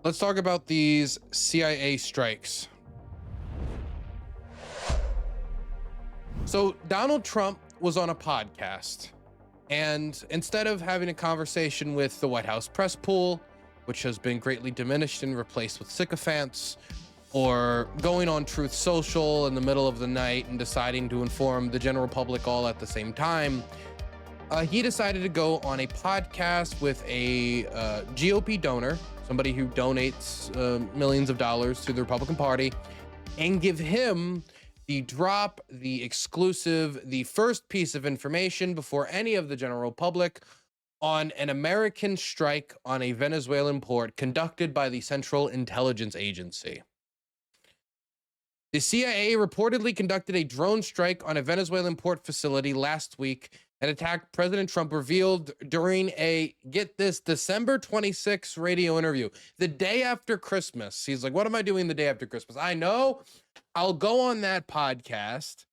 Let's talk about these CIA strikes. So Donald Trump was on a podcast, and instead of having a conversation with the White House press pool, which has been greatly diminished and replaced with sycophants, or going on Truth Social in the middle of the night and deciding to inform the general public all at the same time, he decided to go on a podcast with a GOP donor, somebody who donates millions of dollars to the Republican Party, and give him the drop, the exclusive, the first piece of information before any of the general public on an American strike on a Venezuelan port conducted by the Central Intelligence Agency. The CIA reportedly conducted a drone strike on a Venezuelan port facility last week and attacked President Trump, revealed during a, get this, December 26th radio interview, the day after Christmas. He's like, what am I doing the day after Christmas? I know I'll go on that podcast.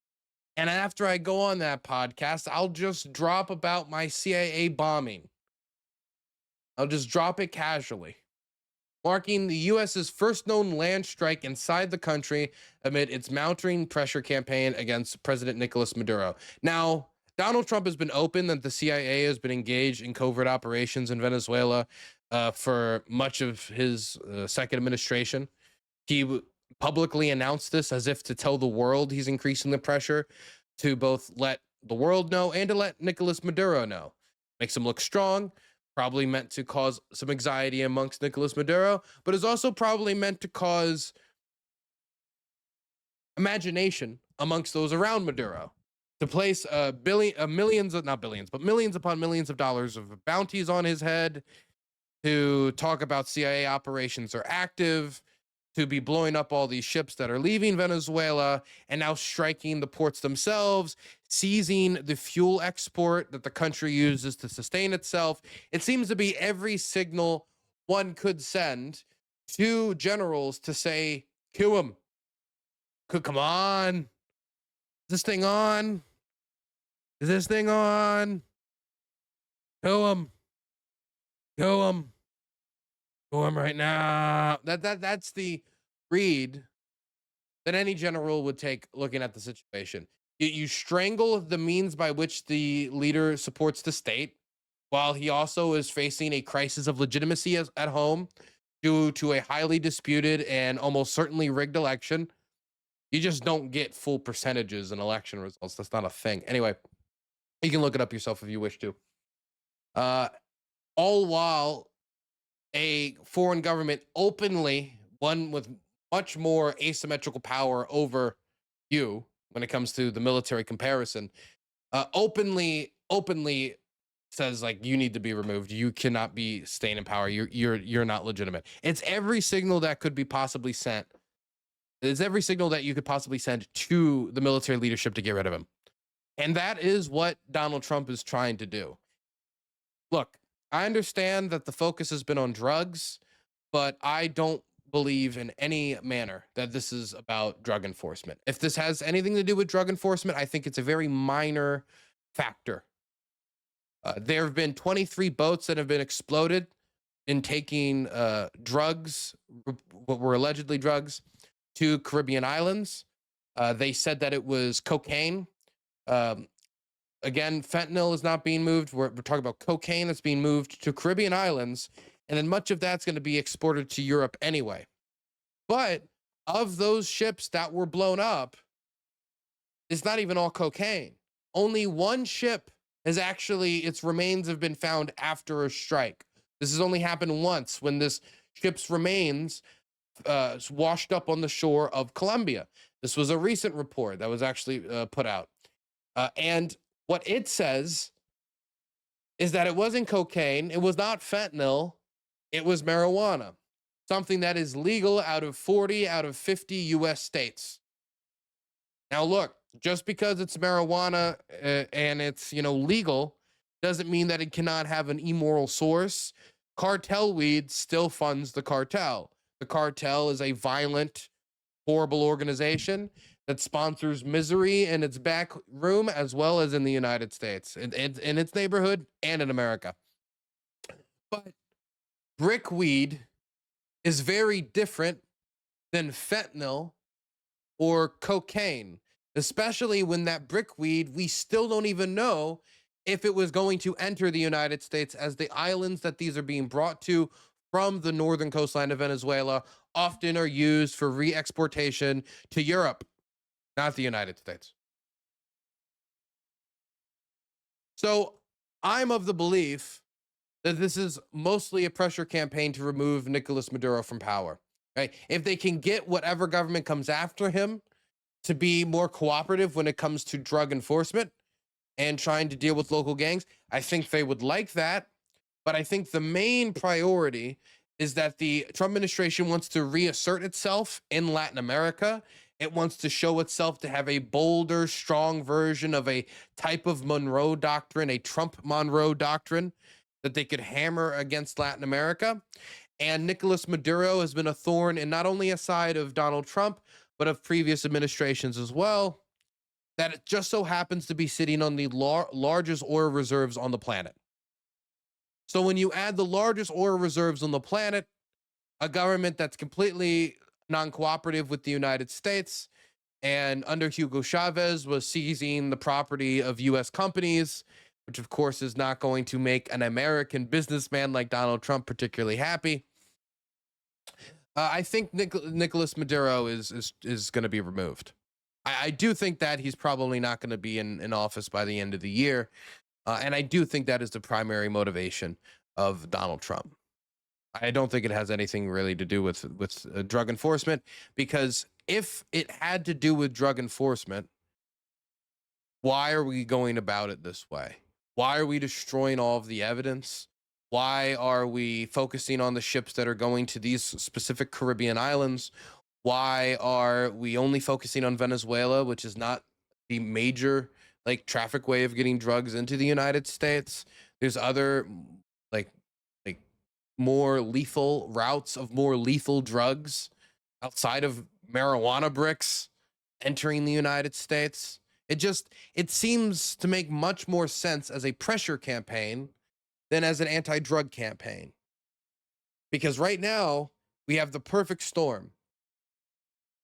And after I go on that podcast, I'll just drop about my CIA bombing. I'll just drop it casually, marking the U.S.'s first known land strike inside the country amid its mounting pressure campaign against President Nicolas Maduro. Now, Donald Trump has been open that the CIA has been engaged in covert operations in Venezuela for much of his second administration. He publicly announced this as if to tell the world he's increasing the pressure to both let the world know and to let Nicolas Maduro know. Makes him look strong, probably meant to cause some anxiety amongst Nicolas Maduro, but is also probably meant to cause imagination amongst those around Maduro, to place millions of, not billions, but millions upon millions of dollars of bounties on his head, to talk about CIA operations are active, to be blowing up all these ships that are leaving Venezuela and now striking the ports themselves, seizing the fuel export that the country uses to sustain itself. It seems to be every signal one could send to generals to say, kill him. Come on. Is this thing on? Is this thing on? Kill him. Kill him. Kill him right now. That's the read that any general would take looking at the situation. You strangle the means by which the leader supports the state, while he also is facing a crisis of legitimacy at home due to a highly disputed and almost certainly rigged election. You just don't get full percentages in election results. That's not a thing. Anyway, you can look it up yourself if you wish to. All while a foreign government openly, one with much more asymmetrical power over you when it comes to the military comparison, openly says, like, you need to be removed. You cannot be staying in power. You're not legitimate. It's every signal that could be possibly sent. It's every signal that you could possibly send to the military leadership to get rid of him. And that is what Donald Trump is trying to do. Look, I understand that the focus has been on drugs, but I don't believe in any manner that this is about drug enforcement. If this has anything to do with drug enforcement, I think it's a very minor factor. There have been 23 boats that have been exploded in taking drugs, what were allegedly drugs, to Caribbean islands. They said that it was cocaine. Again, fentanyl is not being moved. We're talking about cocaine that's being moved to Caribbean islands, and then much of that's going to be exported to Europe anyway. But of those ships that were blown up, it's not even all cocaine. Only one ship has actually, its remains have been found after a strike. This has only happened once, when this ship's remains washed up on the shore of Colombia. This was a recent report that was actually put out. And what it says is that it wasn't cocaine, it was not fentanyl, it was marijuana, something that is legal out of 40 out of 50 US states. Now look, just because it's marijuana and it's, legal, doesn't mean that it cannot have an immoral source. Cartel weed still funds the cartel. The cartel is a violent, horrible organization that sponsors misery in its back room as well as in the United States, in its neighborhood and in America. But brickweed is very different than fentanyl or cocaine, especially when that brickweed, we still don't even know if it was going to enter the United States, as the islands that these are being brought to from the northern coastline of Venezuela often are used for re-exportation to Europe, not the United States. So I'm of the belief that this is mostly a pressure campaign to remove Nicolas Maduro from power. Right? If they can get whatever government comes after him to be more cooperative when it comes to drug enforcement and trying to deal with local gangs, I think they would like that. But I think the main priority is that the Trump administration wants to reassert itself in Latin America. It wants to show itself to have a bolder, strong version of a type of Monroe doctrine, a Trump Monroe doctrine that they could hammer against Latin America. And Nicolas Maduro has been a thorn in not only a side of Donald Trump, but of previous administrations as well, that it just so happens to be sitting on the largest oil reserves on the planet. So when you add the largest oil reserves on the planet, a government that's completely non-cooperative with the United States, and under Hugo Chavez was seizing the property of U.S. companies, which of course is not going to make an American businessman like Donald Trump particularly happy. I think Nicolas Maduro is going to be removed. I do think that he's probably not going to be in office by the end of the year. And I do think that is the primary motivation of Donald Trump. I don't think it has anything really to do with drug enforcement, because if it had to do with drug enforcement, why are we going about it this way? Why are we destroying all of the evidence? Why are we focusing on the ships that are going to these specific Caribbean islands? Why are we only focusing on Venezuela, which is not the major like traffic way of getting drugs into the United States? There's other like more lethal routes of more lethal drugs outside of marijuana bricks entering the United States. It seems to make much more sense as a pressure campaign than as an anti-drug campaign. Because right now we have the perfect storm.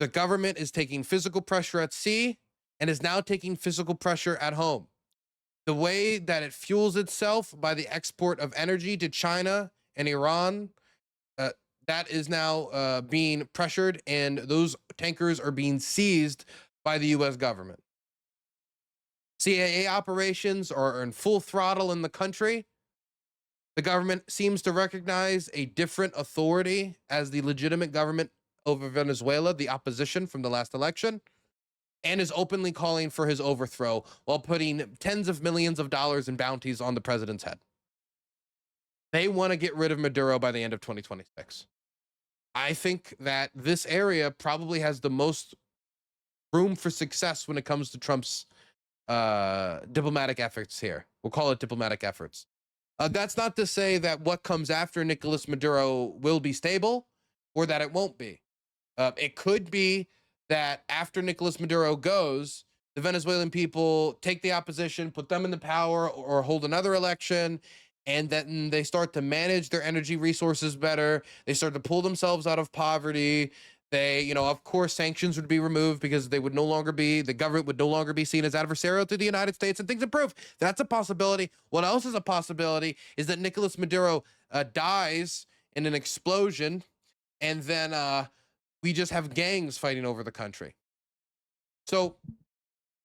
The government is taking physical pressure at sea and is now taking physical pressure at home. The way that it fuels itself by the export of energy to China and Iran, that is now being pressured, and those tankers are being seized by the U.S. government. CIA operations are in full throttle in the country. The government seems to recognize a different authority as the legitimate government over Venezuela, the opposition from the last election, and is openly calling for his overthrow while putting tens of millions of dollars in bounties on the president's head. They want to get rid of Maduro by the end of 2026. I think that this area probably has the most room for success when it comes to Trump's diplomatic efforts here. We'll call it diplomatic efforts. That's not to say that what comes after Nicolas Maduro will be stable or that it won't be. It could be that after Nicolas Maduro goes, the Venezuelan people take the opposition, put them in the power, or hold another election, and then they start to manage their energy resources better. They start to pull themselves out of poverty. They, of course, sanctions would be removed because the government would no longer be seen as adversarial to the United States, and things improve. That's a possibility. What else is a possibility is that Nicolas Maduro dies in an explosion, and then we just have gangs fighting over the country. So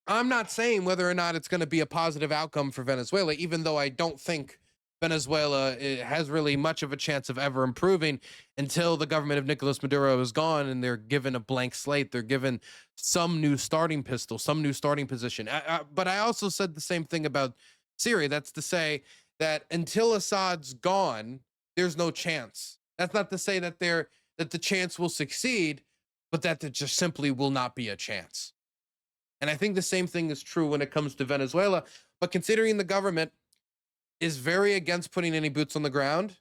I'm not saying whether or not it's going to be a positive outcome for Venezuela, even though I don't think Venezuela has really much of a chance of ever improving until the government of Nicolas Maduro is gone and they're given a blank slate. They're given some new starting pistol, some new starting position. But I also said the same thing about Syria. That's to say that until Assad's gone, there's no chance. That's not to say that the chance will succeed, but that there just simply will not be a chance. And I think the same thing is true when it comes to Venezuela. But considering the government is very against putting any boots on the ground,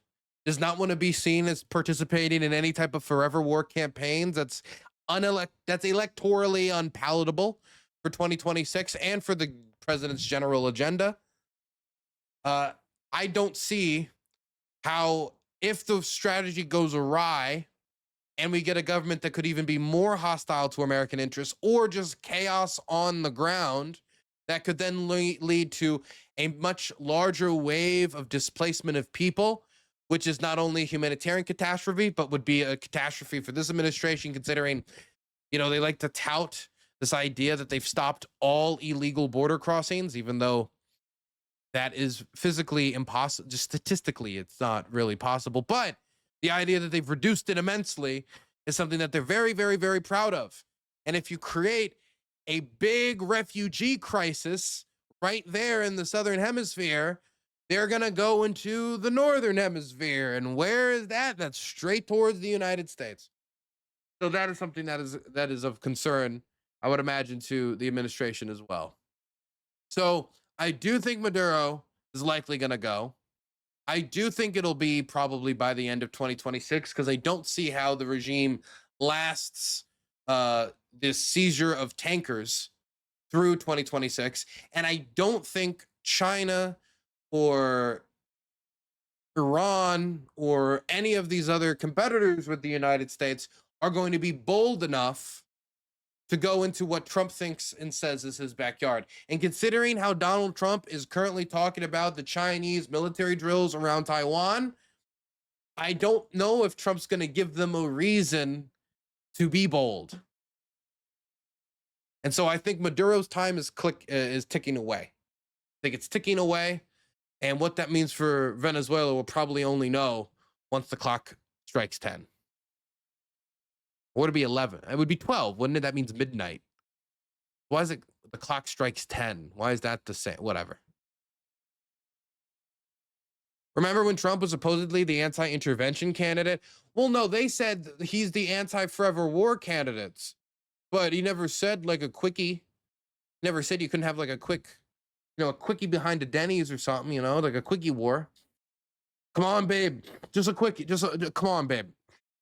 does not want to be seen as participating in any type of forever war campaigns, that's electorally unpalatable for 2026 and for the president's general agenda. I don't see how, if the strategy goes awry and we get a government that could even be more hostile to American interests, or just chaos on the ground that could then lead to a much larger wave of displacement of people, which is not only a humanitarian catastrophe, but would be a catastrophe for this administration, considering, they like to tout this idea that they've stopped all illegal border crossings, even though that is physically impossible. Just statistically, it's not really possible. But the idea that they've reduced it immensely is something that they're very, very, very proud of. And if you create a big refugee crisis right there in the southern hemisphere, they're going to go into the northern hemisphere. And where is that? That's straight towards the United States. So that is something that is of concern, I would imagine, to the administration as well. So I do think Maduro is likely going to go. I do think it'll be probably by the end of 2026, because I don't see how the regime lasts this seizure of tankers through 2026. And I don't think China or Iran or any of these other competitors with the United States are going to be bold enough to go into what Trump thinks and says is his backyard. And considering how Donald Trump is currently talking about the Chinese military drills around Taiwan, I don't know if Trump's going to give them a reason to be bold. And so I think Maduro's time is ticking away. I think it's ticking away. And what that means for Venezuela, we'll probably only know once the clock strikes 10. Or would it be 11? It would be 12, wouldn't it? That means midnight. Why is it the clock strikes 10? Why is that the same? Whatever. Remember when Trump was supposedly the anti-intervention candidate? Well, no, they said he's the anti-forever war candidate. But he never said like a quickie. Never said you couldn't have like a quick, a quickie behind a Denny's or something, like a quickie war. Come on, babe. Just a quickie. Come on, babe.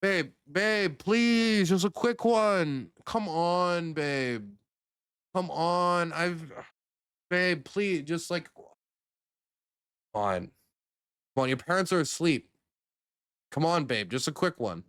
Babe, please, just a quick one. Come on, babe. Come on. Babe, please, just like, come on. Come on, your parents are asleep. Come on, babe, just a quick one.